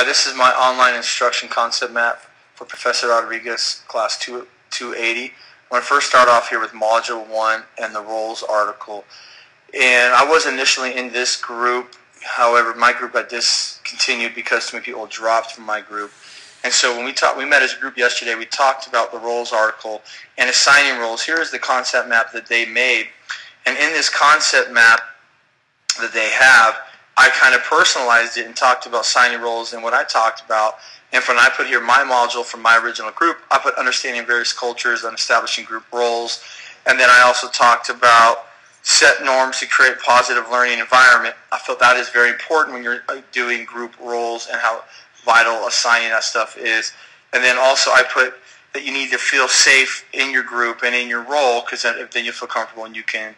This is my online instruction concept map for Professor Rodriguez, class 280. I'm going to first start off here with Module 1 and the roles article. And I was initially in this group. However, my group got discontinued because too many people dropped from my group. And so when we met as a group yesterday, we talked about the roles article and assigning roles. Here is the concept map that they made. And in this concept map that they have, I kind of personalized it and talked about assigning roles and what I talked about. And when I put here my module from my original group, I put understanding various cultures and establishing group roles. And then I also talked about set norms to create positive learning environment. I felt that is very important when you're doing group roles and how vital assigning that stuff is. And then also I put that you need to feel safe in your group and in your role, because then you feel comfortable and you can,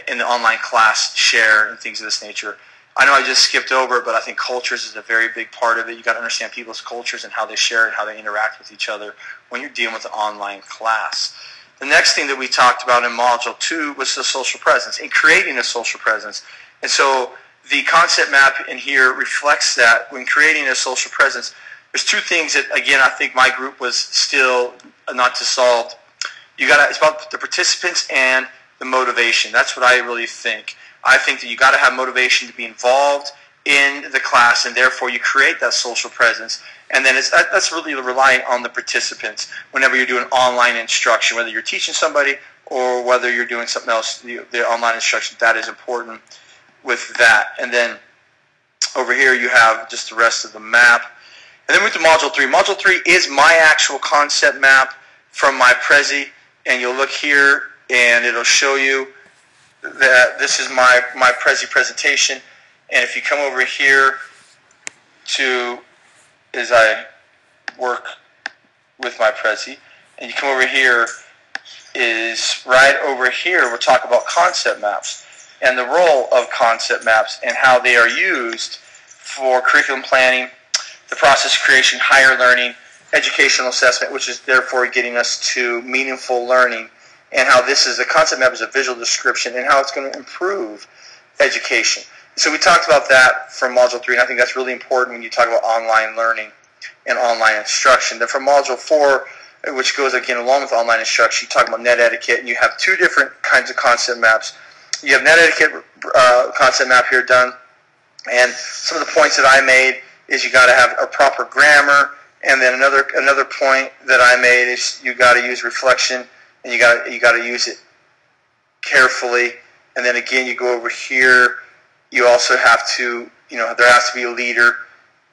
in the online class, share and things of this nature. I know I just skipped over it, but I think cultures is a very big part of it. You've got to understand people's cultures and how they share and how they interact with each other when you're dealing with an online class. The next thing that we talked about in Module 2 was the social presence, and creating a social presence. And so the concept map in here reflects that. When creating a social presence, there's two things that, again, I think my group was still not to solve. It's about the participants and the motivation. That's what I really think. I think that you got to have motivation to be involved in the class, and therefore you create that social presence. And then that's really relying on the participants whenever you're doing online instruction, whether you're teaching somebody or whether you're doing something else. The online instruction, that is important with that. And then over here you have just the rest of the map. And then we move to Module 3. Module 3 is my actual concept map from my Prezi, and you'll look here and it'll show you that this is my Prezi presentation. And if you come over here to, as I work with my Prezi, and you come over here, is right over here we're talking about concept maps and the role of concept maps and how they are used for curriculum planning, the process of creation, higher learning, educational assessment, which is therefore getting us to meaningful learning, and how this is a concept map is a visual description and how it's going to improve education. So we talked about that from Module 3, and I think that's really important when you talk about online learning and online instruction. Then from Module 4, which goes again along with online instruction, you talk about net etiquette, and you have two different kinds of concept maps. You have net etiquette concept map here done, and some of the points that I made is you got to have a proper grammar, and then another point that I made is you got to use reflection, and you got to use it carefully. And then again, you go over here. You also have to, there has to be a leader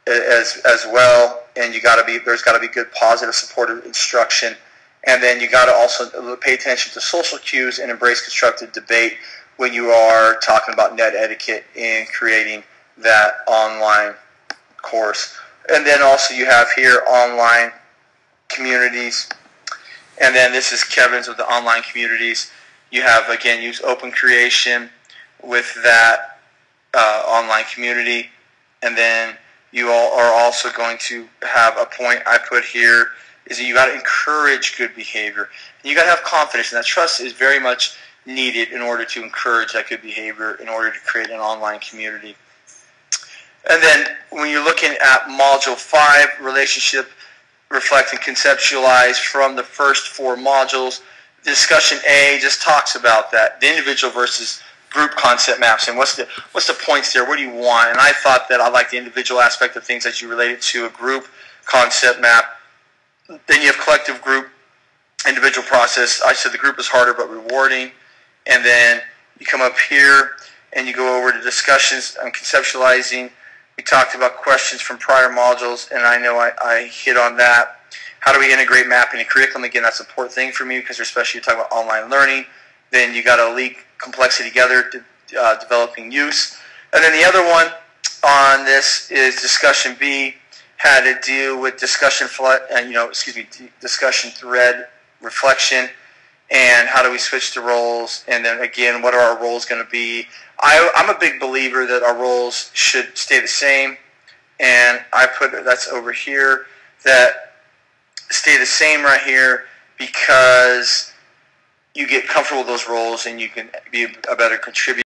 as well, and there's got to be good, positive, supportive instruction. And then you got to also pay attention to social cues and embrace constructive debate when you are talking about net etiquette in creating that online course. And then also you have here online communities. And then this is Kevin's with the online communities. You have, again, use open creation with that online community. And then you all are also going to have a point I put here is that you got to encourage good behavior. And you got to have confidence, and that trust is very much needed in order to encourage that good behavior in order to create an online community. And then when you're looking at Module 5, relationship, reflect, and conceptualize from the first 4 modules, discussion A just talks about that, the individual versus group concept maps, and what's the points there, what do you want? And I thought that I like the individual aspect of things as you relate it to a group concept map. Then you have collective group, individual process. I said the group is harder but rewarding. And then you come up here and you go over to discussions and conceptualizing. We talked about questions from prior modules, and I know I hit on that. How do we integrate mapping and curriculum? Again, that's an important thing for me because especially you talk about online learning. Then you got to link complexity together, developing use. And then the other one on this is discussion B, had to deal with discussion thread reflection, and how do we switch to roles, and then again, what are our roles going to be? I'm a big believer that our roles should stay the same, and I put that's over here, that stay the same right here because you get comfortable with those roles and you can be a better contributor.